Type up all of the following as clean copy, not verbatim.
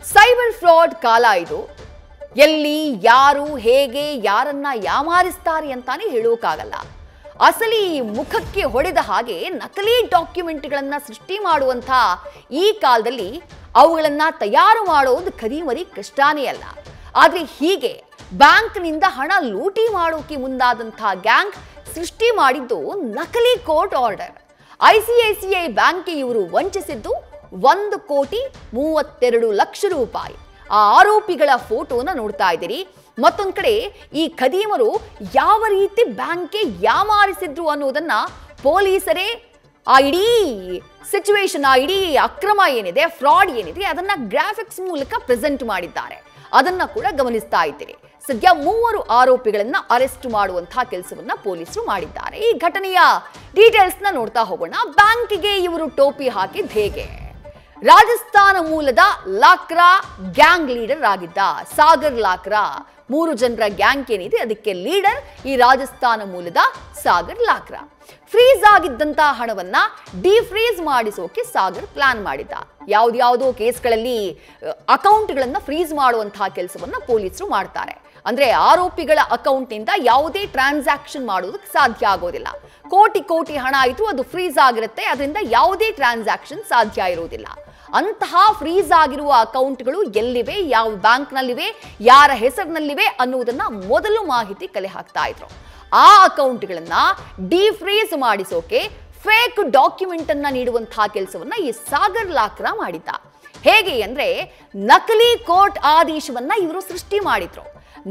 Cyber fraud ಕಾಲ ಇದು. ಎಲ್ಲಿ ಯಾರು ಹೇಗೆ ಯಾರನ್ನ ಯಾಮಾರಿಸ್ತಾರೆ ಅಂತಾನೆ ಹೇಳೋಕ್ಕಾಗಲ್ಲ. ಅಸಲಿ ಮುಖಕ್ಕೆ ಹೊಡೆದ ಹಾಗೆ ನಕಲಿ ಡಾಕ್ಯುಮೆಂಟ್ಗಳನ್ನ ಸೃಷ್ಟಿ ಮಾಡುವಂಥ ಈ ಕಾಲದಲ್ಲಿ ಅವುಗಳನ್ನ ತಯಾರು ಮಾಡೋದು ಖರೀಮರಿ ಕಷ್ಟನೇ ಅಲ್ಲ. ಆದರೆ ಹೀಗೆ ಬ್ಯಾಂಕ್ನಿಂದ ಹಣ ಲೂಟಿ ಮಾಡೋಕೆ ಮುಂದಾದಂಥ ಗ್ಯಾಂಗ್ ಸೃಷ್ಟಿ ಮಾಡಿದ್ದು ನಕಲಿ ಕೋರ್ಟ್ ಆರ್ಡರ್. ICICI ಬ್ಯಾಂಕ್ಗೆ ಇವರು ವಂಚಿಸಿದ್ದು 1,32,00,000 ರೂಪಾಯಿ. ಆ ಆರೋಪಿಗಳ ಫೋಟೋನ ನೋಡ್ತಾ ಇದ್ದೀರಿ. ಮತ್ತೊಂದು ಕಡೆ ಈ ಖದೀಮರು ಯಾವ ರೀತಿ ಬ್ಯಾಂಕ್ಗೆ ಯಾಮಾರಿಸಿದ್ರು ಅನ್ನೋದನ್ನ ಪೊಲೀಸರೇ ಆ ಇಡೀ ಸಿಚುವೇಶನ್, ಆ ಇಡೀ ಅಕ್ರಮ ಏನಿದೆ, ಫ್ರಾಡ್ ಏನಿದೆ, ಅದನ್ನ ಗ್ರಾಫಿಕ್ಸ್ ಮೂಲಕ ಪ್ರೆಸೆಂಟ್ ಮಾಡಿದ್ದಾರೆ. ಅದನ್ನ ಕೂಡ ಗಮನಿಸ್ತಾ ಇದ್ದೀರಿ. ಸದ್ಯ 3 ಆರೋಪಿಗಳನ್ನ ಅರೆಸ್ಟ್ ಮಾಡುವಂತಹ ಕೆಲಸವನ್ನ ಪೊಲೀಸರು ಮಾಡಿದ್ದಾರೆ. ಈ ಘಟನೆಯ ಡೀಟೇಲ್ಸ್ ನ ನೋಡ್ತಾ ಹೋಗೋಣ. ಬ್ಯಾಂಕಿಗೆ ಇವರು ಟೋಪಿ ಹಾಕಿದ್ ಹೇಗೆ? ರಾಜಸ್ಥಾನ ಮೂಲದ ಲಾಕ್ರಾ ಗ್ಯಾಂಗ್ ಲೀಡರ್ ಆಗಿದ್ದ ಸಾಗರ್ ಲಾಕ್ರಾ. 3 ಜನರ ಗ್ಯಾಂಗ್ ಏನಿದೆ ಅದಕ್ಕೆ ಲೀಡರ್ ಈ ರಾಜಸ್ಥಾನ ಮೂಲದ ಸಾಗರ್ ಲಾಕ್ರಾ. ಫ್ರೀಸ್ ಆಗಿದ್ದಂತಹ ಹಣವನ್ನ ಡಿಫ್ರೀಸ್ ಮಾಡಿಸೋಕೆ ಸಾಗರ್ ಪ್ಲಾನ್ ಮಾಡಿದ್ದ. ಯಾವ್ದ್ಯಾವುದೋ ಕೇಸ್ಗಳಲ್ಲಿ ಅಕೌಂಟ್ಗಳನ್ನ ಫ್ರೀಸ್ ಮಾಡುವಂತಹ ಕೆಲಸವನ್ನ ಪೊಲೀಸರು ಮಾಡ್ತಾರೆ. ಅಂದ್ರೆ ಆರೋಪಿಗಳ ಅಕೌಂಟ್ ನಿಂದ ಯಾವುದೇ ಟ್ರಾನ್ಸಾಕ್ಷನ್ ಮಾಡೋದಕ್ಕೆ ಸಾಧ್ಯ ಆಗೋದಿಲ್ಲ. ಕೋಟಿ ಹಣ ಆಯಿತು, ಅದು ಫ್ರೀಸ್ ಆಗಿರುತ್ತೆ. ಅದರಿಂದ ಯಾವುದೇ ಟ್ರಾನ್ಸಾಕ್ಷನ್ ಸಾಧ್ಯ ಇರೋದಿಲ್ಲ. ಅಂತಹ ಫ್ರೀಸ್ ಆಗಿರುವ ಅಕೌಂಟ್ಗಳು ಎಲ್ಲಿವೆ, ಯಾವ ಬ್ಯಾಂಕ್ನಲ್ಲಿವೆ, ಯಾರ ಹೆಸರಿನಲ್ಲಿವೆ ಅನ್ನುವುದನ್ನ ಮೊದಲು ಮಾಹಿತಿ ಕಲೆ ಹಾಕ್ತಾ ಇದ್ರು. ಆ ಅಕೌಂಟ್ಗಳನ್ನ ಡಿಫ್ರೀಸ್ ಮಾಡಿಸೋಕೆ ಫೇಕ್ ಡಾಕ್ಯುಮೆಂಟ್ ಅನ್ನ ನೀಡುವಂತಹ ಕೆಲಸವನ್ನ ಈ ಸಾಗರ್ ಲಾಕ್ರಾ ಮಾಡಿದ್ದ. ಹೇಗೆ ಅಂದ್ರೆ ನಕಲಿ ಕೋರ್ಟ್ ಆದೇಶವನ್ನ ಇವರು ಸೃಷ್ಟಿ ಮಾಡಿದ್ರು.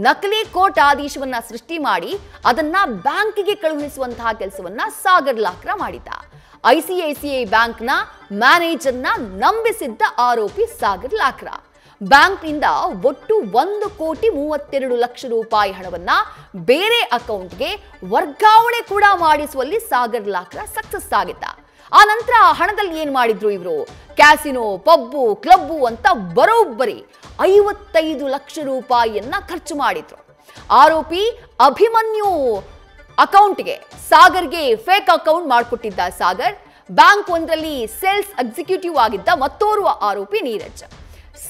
ನಕಲಿ ಕೋರ್ಟ್ ಆದೇಶವನ್ನ ಸೃಷ್ಟಿ ಮಾಡಿ ಅದನ್ನ ಬ್ಯಾಂಕಿಗೆ ಕಳುಹಿಸುವಂತಹ ಕೆಲಸವನ್ನ ಸಾಗರ್ ಲಾಕ್ರಾ ಮಾಡಿದ್ದ. ICICI ಬ್ಯಾಂಕ್ನ ಮ್ಯಾನೇಜರ್ನ ನಂಬಿಸಿದ್ದ ಆರೋಪಿ ಸಾಗರ್ ಲಾಕ್ರಾ. ಬ್ಯಾಂಕ್ನಿಂದ ಒಟ್ಟು 1,32,00,000 ರೂಪಾಯಿ ಹಣವನ್ನ ಬೇರೆ ಅಕೌಂಟ್ಗೆ ವರ್ಗಾವಣೆ ಕೂಡ ಮಾಡಿಸುವಲ್ಲಿ ಸಾಗರ್ ಲಾಕ್ರಾ ಸಕ್ಸಸ್ ಆಗಿದ್ದ. ಆ ನಂತರ ಹಣದಲ್ಲಿ ಏನ್ ಮಾಡಿದ್ರು ಇವರು? ಕ್ಯಾಸಿನೋ, ಪಬ್ಬು, ಕ್ಲಬ್ಬು ಅಂತ ಬರೋಬ್ಬರಿ 55 ಲಕ್ಷ ರೂಪಾಯಿಯನ್ನ ಖರ್ಚು ಮಾಡಿದ್ರು. ಆರೋಪಿ ಅಭಿಮನ್ಯು ಅಕೌಂಟ್ಗೆ ಸಾಗರ್ಗೆ ಫೇಕ್ ಅಕೌಂಟ್ ಮಾಡಿಕೊಟ್ಟಿದ್ದ ಸಾಗರ್. ಬ್ಯಾಂಕ್ ಒಂದರಲ್ಲಿ ಸೇಲ್ಸ್ ಎಕ್ಸಿಕ್ಯೂಟಿವ್ ಆಗಿದ್ದ ಮತ್ತೋರ್ವ ಆರೋಪಿ ನೀರಜ್.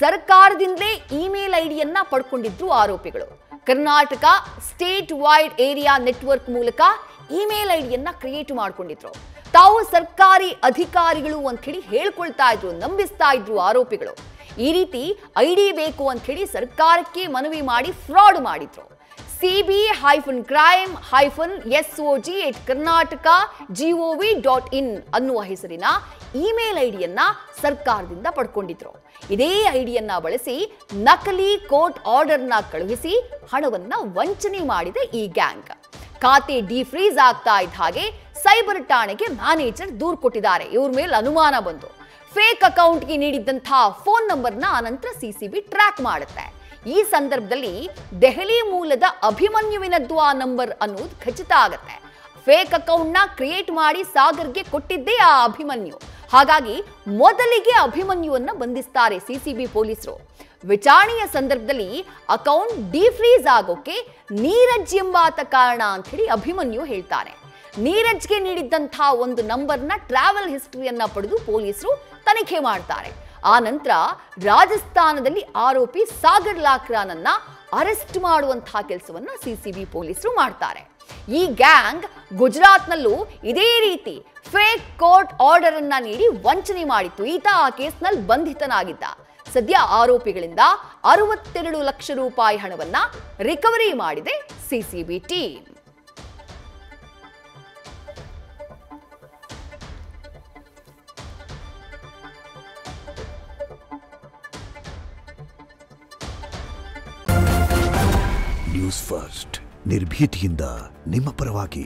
ಸರ್ಕಾರದಿಂದಲೇ ಇಮೇಲ್ ಐಡಿಯನ್ನ ಪಡ್ಕೊಂಡಿದ್ರು ಆರೋಪಿಗಳು. Karnataka state wide area network ಮೂಲಕ ಇಮೇಲ್ ಐಡಿಯನ್ನ ಕ್ರಿಯೇಟ್ ಮಾಡ್ಕೊಂಡಿದ್ರು. ತಾವು ಸರ್ಕಾರಿ ಅಧಿಕಾರಿಗಳು ಅಂತ ಹೇಳಿ ಹೇಳ್ಕೊಳ್ತಾ ಇದ್ರು, ನಂಬಿಸ್ತಾ ಇದ್ರು ಆರೋಪಿಗಳು. ಈ ರೀತಿ ಐಡಿ ಬೇಕು ಅಂತ ಹೇಳಿ ಸರ್ಕಾರಕ್ಕೆ ಮನವಿ ಮಾಡಿ ಫ್ರಾಡ್ ಮಾಡಿದ್ರು. cb-crime-sog@karnataka.gov.in ಅನ್ನುವ ಹೆಸರಿನ ಇಮೇಲ್ ಐಡಿಯನ್ನ ಸರ್ಕಾರದಿಂದ ಪಡ್ಕೊಂಡಿದ್ರು. ಇದೇ ಐಡಿಯನ್ನ ಬಳಸಿ ನಕಲಿ ಕೋರ್ಟ್ ಆರ್ಡರ್ನ ಕಳುಹಿಸಿ ಹಣವನ್ನ ವಂಚನೆ ಮಾಡಿದ ಈ ಗ್ಯಾಂಗ್. ಖಾತೆ ಡಿಫ್ರೀಸ್ ಆಗ್ತಾ ಇದ್ದ ಹಾಗೆ ಸೈಬರ್ ಠಾಣೆಗೆ ಮ್ಯಾನೇಜರ್ ದೂರು ಕೊಟ್ಟಿದ್ದಾರೆ. ಇವ್ರ ಮೇಲೆ ಅನುಮಾನ ಬಂತು. ಫೇಕ್ ಅಕೌಂಟ್ಗೆ ನೀಡಿದ್ದಂತಹ ಫೋನ್ ನಂಬರ್ನ ಆನಂತರ CCB ಟ್ರ್ಯಾಕ್ ಮಾಡುತ್ತೆ. ಈ ಸಂದರ್ಭದಲ್ಲಿ ದೆಹಲಿ ಮೂಲದ ಅಭಿಮನ್ಯುವಿನದ್ದು ಆ ನಂಬರ್ ಅನ್ನೋದು ಖಚಿತ ಆಗುತ್ತೆ. ಫೇಕ್ ಅಕೌಂಟ್ನ ಕ್ರಿಯೇಟ್ ಮಾಡಿ ಸಾಗರ್ಗೆ ಕೊಟ್ಟಿದ್ದೇ ಆ ಅಭಿಮನ್ಯು. ಹಾಗಾಗಿ ಮೊದಲಿಗೆ ಅಭಿಮನ್ಯುವನ್ನ ಬಂಧಿಸ್ತಾರೆ CCB ಪೊಲೀಸರು. ವಿಚಾರಣೆಯ ಸಂದರ್ಭದಲ್ಲಿ ಅಕೌಂಟ್ ಡಿಫ್ರೀಸ್ ಆಗೋಕೆ ನೀರಜ್ ಎಂಬಾತ ಕಾರಣ ಅಂತ ಹೇಳಿ ಅಭಿಮನ್ಯು ಹೇಳ್ತಾರೆ. ನೀರಜ್ಗೆ ನೀಡಿದ್ದಂತಹ ಒಂದು ನಂಬರ್ನ ಟ್ರಾವೆಲ್ ಹಿಸ್ಟರಿಯನ್ನ ಪಡೆದು ಪೊಲೀಸರು ತನಿಖೆ ಮಾಡ್ತಾರೆ. ಆ ನಂತರ ರಾಜಸ್ಥಾನದಲ್ಲಿ ಆರೋಪಿ ಸಾಗರ್ ಲಾಕ್ರಾನನ್ನ ಅರೆಸ್ಟ್ ಮಾಡುವಂತಹ ಕೆಲಸವನ್ನ CCB ಪೊಲೀಸರು ಮಾಡ್ತಾರೆ. ಈ ಗ್ಯಾಂಗ್ ಗುಜರಾತ್ನಲ್ಲೂ ಇದೇ ರೀತಿ ಫೇಕ್ ಕೋರ್ಟ್ ಆರ್ಡರ್ ಅನ್ನ ನೀಡಿ ವಂಚನೆ ಮಾಡಿತ್ತು. ಈತ ಆ ಕೇಸ್ನಲ್ಲಿ ಬಂಧಿತನಾಗಿದ್ದ. ಸದ್ಯ ಆರೋಪಿಗಳಿಂದ 62 ಲಕ್ಷ ರೂಪಾಯಿ ಹಣವನ್ನ ರಿಕವರಿ ಮಾಡಿದೆ CCB ಟೀಮ್. ನ್ಯೂಸ್ ಫಸ್ಟ್, ನಿರ್ಭೀತಿಯಿಂದ ನಿಮ್ಮ ಪರವಾಗಿ.